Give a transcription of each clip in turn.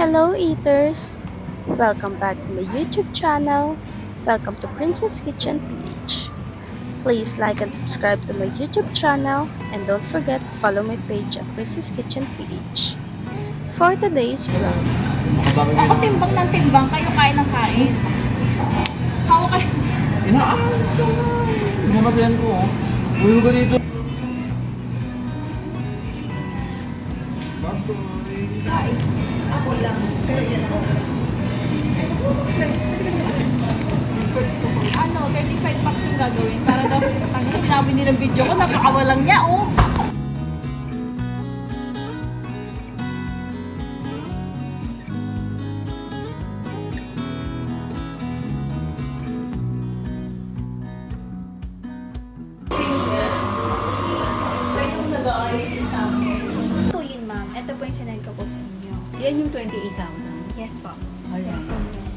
Hello eaters! Welcome back to my YouTube channel. Welcome to Princess Kitchen PH. Please like and subscribe to my YouTube channel and don't forget to follow my page at Princess Kitchen PH. For today's vlog, Ako timbang ng timbang, kayo kain ng kain. Ako kayo. Inaalis ka na. Binabatayan ko, oh. Ulo ko dito. Ako lang. Pero yan ako. Ano, 35 bucks yung gagawin. Para daw, tangin, sinabi nilang video ko, napakawalang niya, oh. Po yun, ma'am. Ito po yung sinend ko po sa inyo. Yan yung 28,000. Yes po. Ayan. Yan po yun.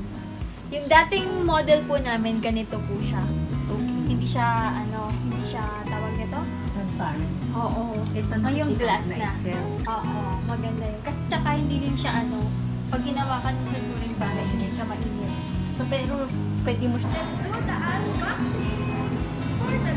Yung dating model po namin, ganito po siya. Okay. Hindi siya, hindi siya tawag nito? Transparent. Oo. Ito Yung nakikita glass ko na. Excel. Oo, maganda yun. Kasi tsaka hindi din siya, pag ginawakan mo sa during bagay, hindi siya mainit. So, pero pwede mo siya. Let's do the unboxing for the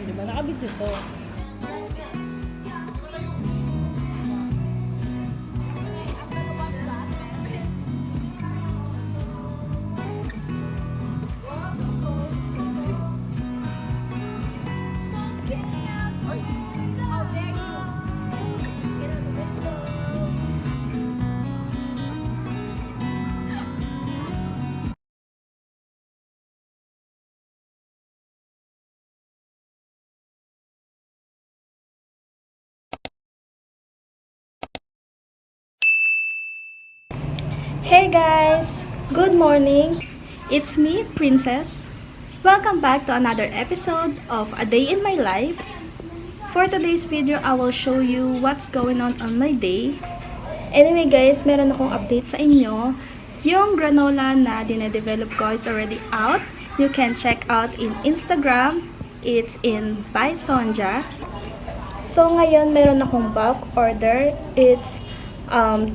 Di ba? Nakabidyo to. Hey guys! Good morning! It's me, Princess. Welcome back to another episode of A Day in My Life. For today's video, I will show you what's going on my day. Anyway guys, meron akong update sa inyo. Yung granola na dinedevelop ko is already out. You can check out in Instagram. It's in By Sonja. So ngayon, meron akong bulk order. It's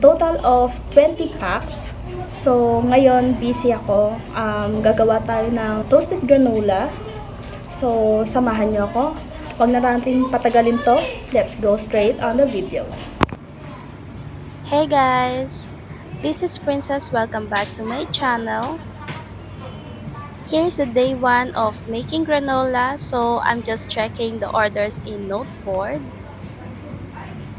total of 20 packs. So, ngayon, busy ako. Gagawa tayo ng toasted granola. So, samahan niyo ako. Huwag na natin patagalin to. Let's go straight on the video. Hey guys! This is Princess. Welcome back to my channel. Here's the day 1 of making granola. So, I'm just checking the orders in Noteboard,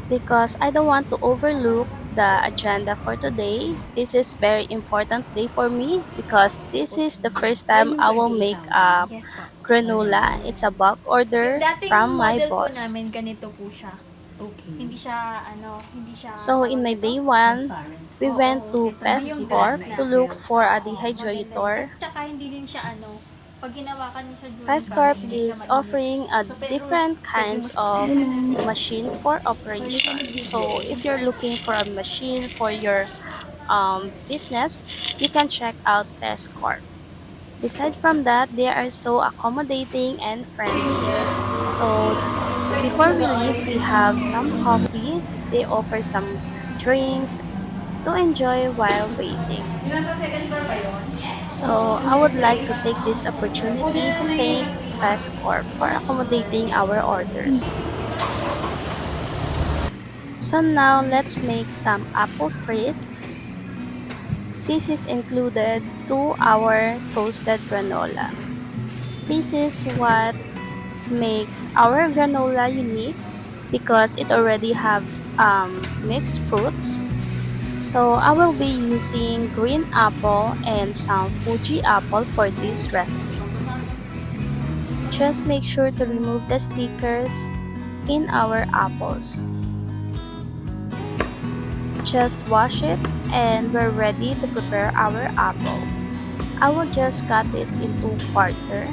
because I don't want to overlook the agenda for today. This is very important day for me because this is the first time I will make a Yes po. granola. It's a bulk order Yung dating from my model po boss. namin, ganito po siya. Okay. Hindi siya, hindi siya... So in my day 1, Transparent. we went to Yung Pescorp glass na. to look for a Oo, dehydrator. maganda yun. Tapos tsaka hindi din siya pag ginawakan niyo sa during Pescorp bagay, hindi siya is mainit. offering a So, pero different pwede kinds mo- of machine for operation. So if you're looking for a machine for your business, you can check out Pescorp. Besides from that, they are so accommodating and friendly. So before we leave, we have some coffee. They offer some drinks to enjoy while waiting. So I would like to take this opportunity to thank Fastcorp for accommodating our orders. So now let's make some apple crisp. This is included to our toasted granola. This is what makes our granola unique because it already have mixed fruits. So I will be using green apple and some Fuji apple for this recipe. Just make sure to remove the stickers in our apples. Just wash it and we're ready to prepare our apple. I will just cut it into quarter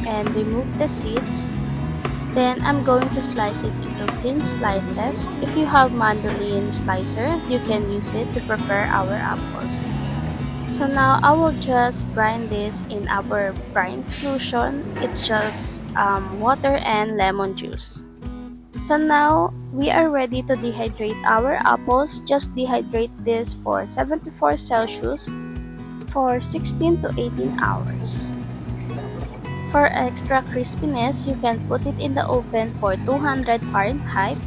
and remove the seeds. Then I'm going to slice it into thin slices. If you have mandarin slicer, you can use it to prepare our apples. So now I will just brine this in our brine solution. It's just water and lemon juice. So now we are ready to dehydrate our apples. Just dehydrate this for 74 Celsius for 16 to 18 hours. For extra crispiness, you can put it in the oven for 200 Fahrenheit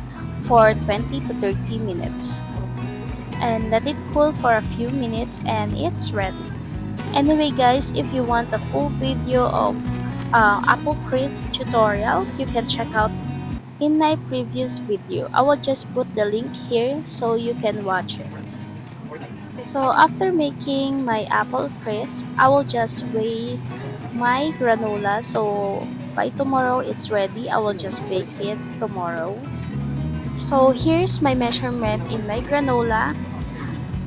for 20 to 30 minutes. And let it cool for a few minutes and it's ready. Anyway guys, if you want a full video of apple crisp tutorial, you can check out in my previous video. I will just put the link here so you can watch it. So after making my apple crisp, I will just weigh my granola, so by tomorrow it's ready. I will just bake it tomorrow. So here's my measurement in my granola.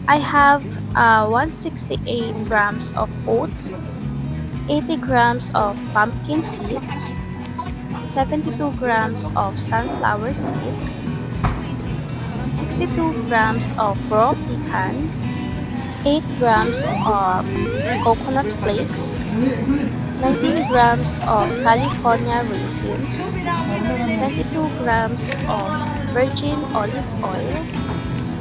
I have 168 grams of oats, 80 grams of pumpkin seeds, 72 grams of sunflower seeds, 62 grams of raw pecan, 8 grams of coconut flakes, 19 grams of California raisins, 22 grams of virgin olive oil,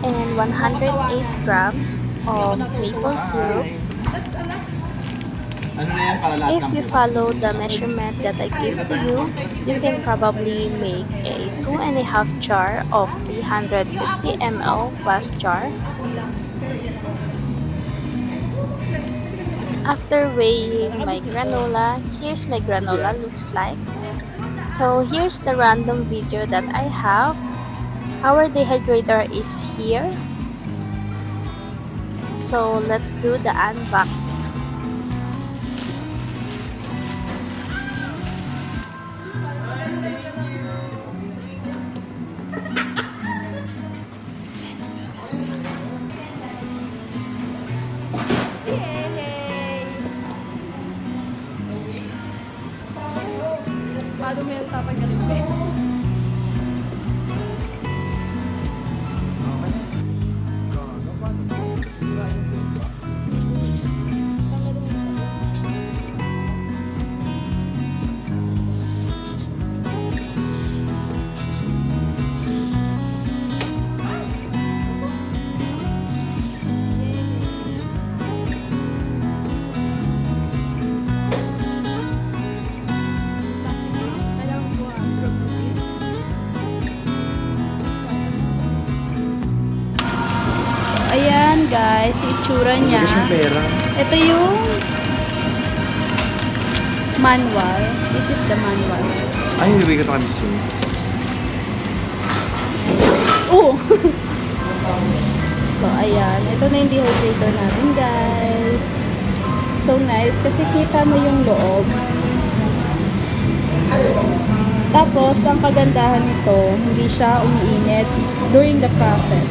and 108 grams of maple syrup. If you follow the measurement that I give to you, you can probably make a 2.5 jar of 350 ml glass jar. After weighing my granola, here's my granola looks like. So here's the random video that I have. Our dehydrator is here. So let's do the unboxing. Paano mo yung tatanggalin ko eh? Ayan guys, yung itsura niya. pera. Ito yung manual. This is the manual. Ay, hindi ko ito kami siya. Oh! So, ayan. Ito na yung dehydrator natin, guys. So nice. Kasi kita mo yung loob. Tapos, ang kagandahan nito, hindi siya umiinit during the process.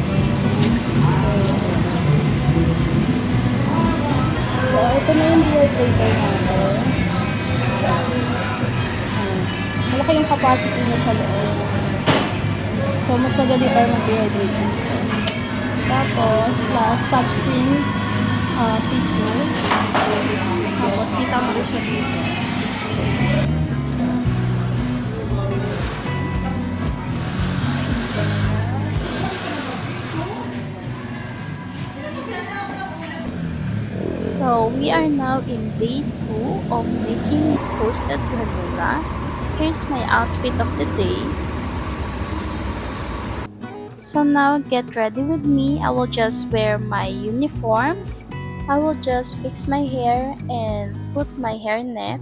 So, ito na yung dehydrator natin. Malaki yung capacity niya sa loob. So, mas madali tayo mag-dehydrate dito. Tapos, plus touchscreen feature. Tapos, kita mo rin siya dito. So, we are now in day 2 of making toasted granola. Here's my outfit of the day. So now, get ready with me. I will just wear my uniform. I will just fix my hair and put my hairnet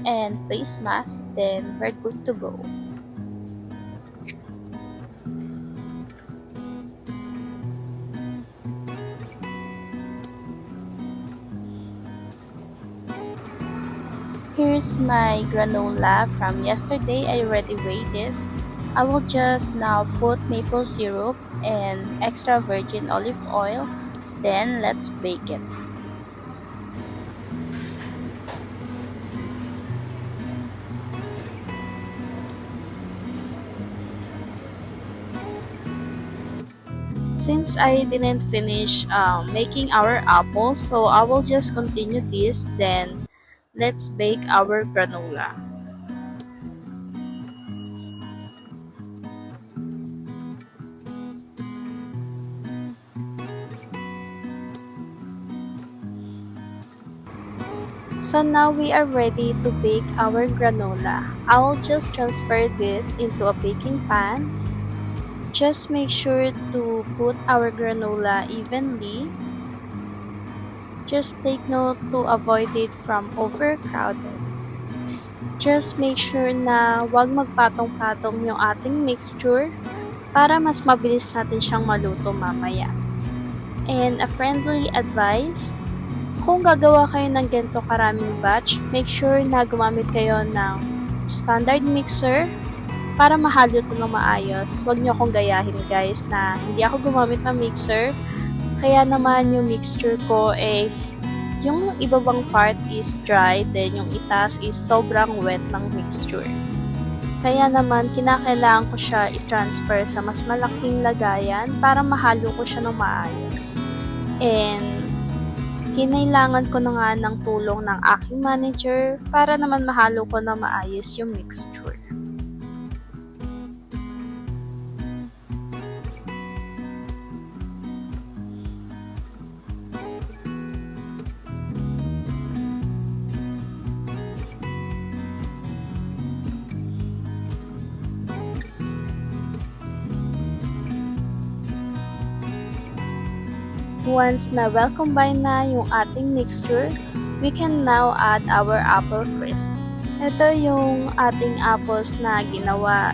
and face mask. Then, we're good to go. Here's my granola from yesterday. I already weighed this. I will just now put maple syrup and extra virgin olive oil. Then let's bake it. Since I didn't finish making our apples, so I will just continue this. Then let's bake our granola. So now we are ready to bake our granola. I will just transfer this into a baking pan. Just make sure to put our granola evenly. Just take note to avoid it from overcrowded. Just make sure na wag magpatong-patong yung ating mixture para mas mabilis natin siyang maluto mamaya. And a friendly advice, kung gagawa kayo ng ganito karaming batch, make sure na gumamit kayo ng standard mixer para mahalo ito ng maayos. Huwag nyo akong gayahin guys na hindi ako gumamit ng mixer. Kaya naman yung mixture ko yung ibabang part is dry, then yung itaas is sobrang wet ng mixture. Kaya naman kinakailangan ko siya i-transfer sa mas malaking lagayan para mahalo ko siya ng maayos. And kinailangan ko na nga ng tulong ng aking manager para naman mahalo ko na maayos yung mixture. Once na well combine na yung ating mixture, we can now add our apple crisp. Ito yung ating apples na ginawa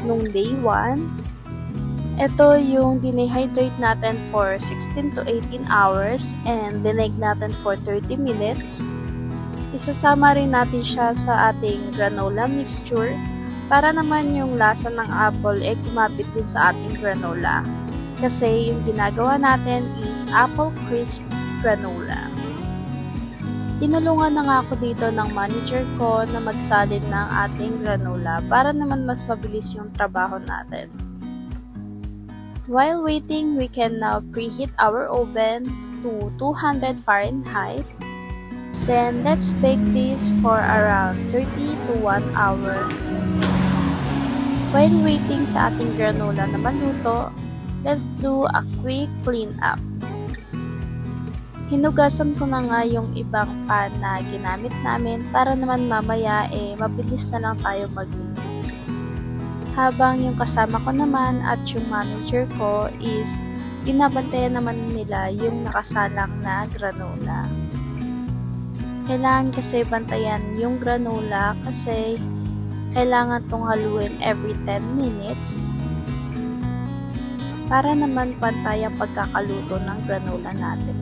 nung day 1. Ito yung dinihydrate natin for 16 to 18 hours and binake natin for 30 minutes. Isasama rin natin siya sa ating granola mixture para naman yung lasa ng apple kumapit din sa ating granola. Kasi yung ginagawa natin is apple crisp granola. Tinulungan na nga ako dito ng manager ko na magsalin ng ating granola para naman mas mabilis yung trabaho natin. While waiting, we can now preheat our oven to 200 Fahrenheit. Then let's bake this for around 30 to 1 hour. While waiting sa ating granola na maluto, let's do a quick clean up. Hinugasan ko na nga yung ibang pan na ginamit namin para naman mamaya mabilis na lang tayo maglinis. Habang yung kasama ko naman at yung manager ko is binabantayan naman nila yung nakasalang na granola. Kailangan kasi bantayan yung granola kasi kailangan tong haluin every 10 minutes para naman pantay ang pagkakaluto ng granola natin.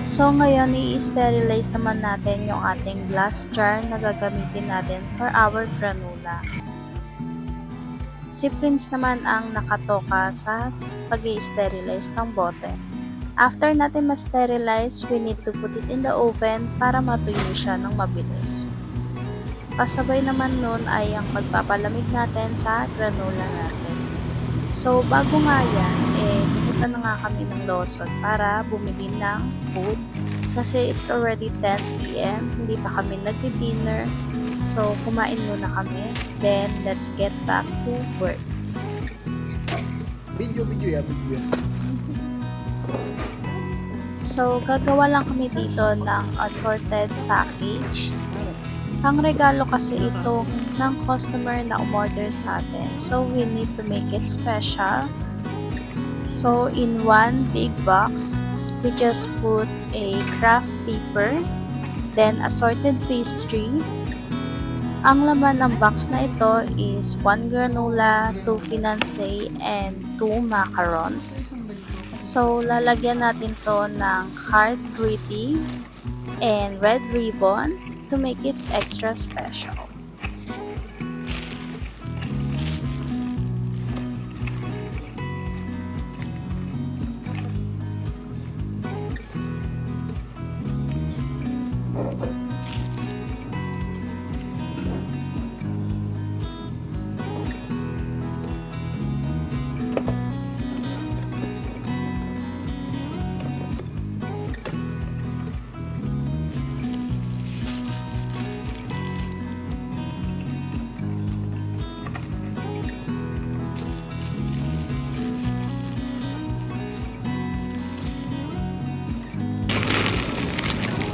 So ngayon, i-sterilize naman natin yung ating glass jar na gagamitin natin for our granola. Si Prince naman ang nakatoka sa pag-i-sterilize ng bote. After natin ma-sterilize, we need to put it in the oven para matuyo siya ng mabilis. Kasabay naman nun ay ang pagpapalamig natin sa granola natin. So bago nga yan, pumunta na nga kami ng Lawson para bumili ng food. Kasi it's already 10 PM, hindi pa kami nagdi-dinner. So kumain muna kami, then let's get back to work. Video yan. So, gagawa lang kami dito ng assorted package. Ang regalo kasi ito ng customer na umorder sa atin. So, we need to make it special. So, in one big box, we just put a craft paper, then assorted pastry. Ang laman ng box na ito is 1 granola, 2 financé, and 2 macarons. So, lalagyan natin to ng heart greeting and red ribbon to make it extra special.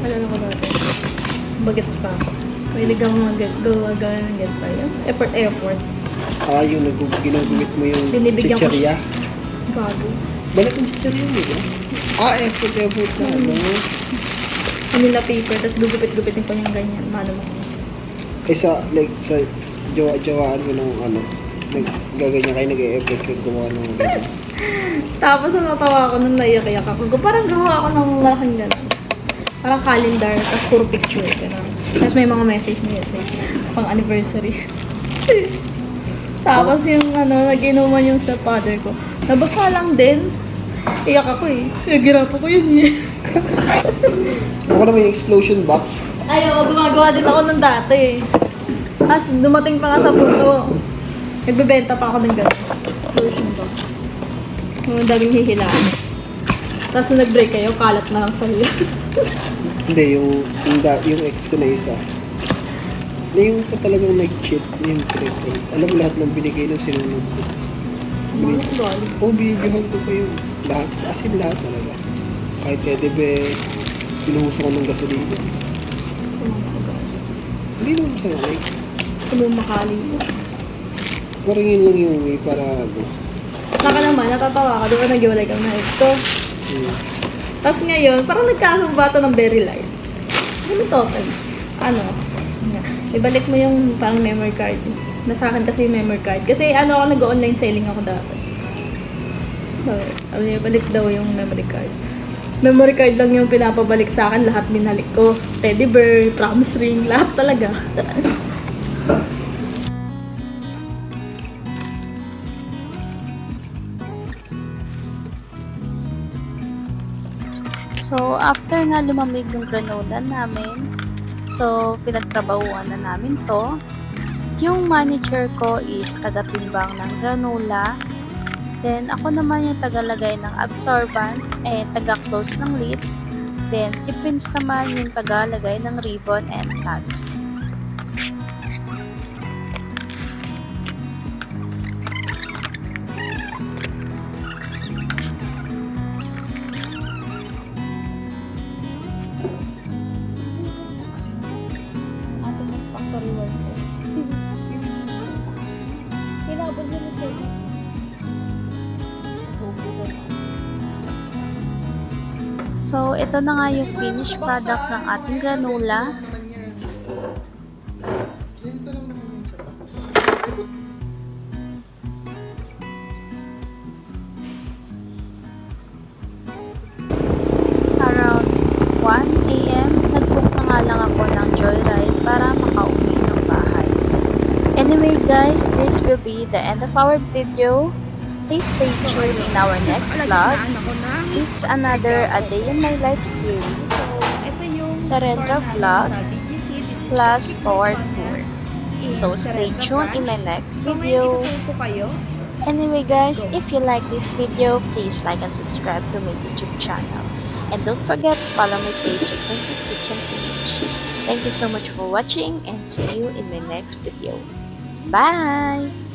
Wala na ko natin. Bagets pa. Mahilig ako gawa ng get pa yun. Effort. Yung ginagumit mo yung Binibigyan ko chicheria. Gago. Balat yung chicheria mo, di ba? Effort na. Manila paper, tapos gugupit-gupitin ko yung ganyan. Mano mo. Kaysa, like, sa jowa-jawaan ko ng gaganyan kayo, nag-e-effort yung gumawa ng ganyan. Tapos natawa ako nung naiyak-iyak ako. Parang gawa ako ng malaking gano'n. Parang calendar, tapos puro picture. Gano'n. Tapos may mga message. Pang anniversary. Tapos yung nag-inuman yung stepfather ko. Nabasa lang din. Iyak ako eh. Nagirapo ko yun eh. Ako naman yung explosion box. Ayaw, gumagawa din ako ng dati eh. Tapos dumating pa nga sa punto. Nagbebenta pa ako ng gano'n. Explosion box. Ang daming hihilaan. Tapos nung nag-break kayo, kalat na lang sa'yo. Hindi, yung ex ko na isa. Na yung talagang nag-cheat, yung pinag-break. Alam mo lahat ng binigay ng sinunod ko. Bibigyan ko kayo. Lahat, as in lahat talaga. Kahit teddy bear, pinuhusan ko ng gasolina. Hindi naman sa like. Sumumakali mo. Parang yun lang yung way para Saka naman, natatawa ka. Di ba nag-iwalay kang na ex ko? Tapos ngayon, parang nagkakabata ng very light. Ano to? Ibalik mo yung parang memory card. Nasa akin kasi yung memory card. Kasi ako nag-online selling ako dati. Ibalik daw yung memory card. Memory card lang yung pinapabalik sa akin. Lahat binalik ko. Teddy bear, promise ring, lahat talaga. So, after nga lumamig yung granola namin, so, pinagtrabahuan na namin to. Yung manager ko is taga-timbang ng granola. Then, ako naman yung tagalagay ng absorbent, taga-close ng lids. Then, si Prince naman yung tagalagay ng ribbon and tags. Factory work ko. Kinabol niya na sa'yo. So, ito na nga yung finished product ng ating granola. Around this will be the end of our video. Please stay tuned in our next vlog. It's another A Day in My Life series Ito yung sa Rendra store Vlog namin sa BGC. This is plus the store Pizza tour. in So stay Rendra tuned in my branch. next So, may video. ituturo ko kayo. Anyway guys, Let's go. if you like this video, please like and subscribe to my YouTube channel. And don't forget to follow my page at Princess Kitchen PH. Thank you so much for watching and see you in my next video. Bye!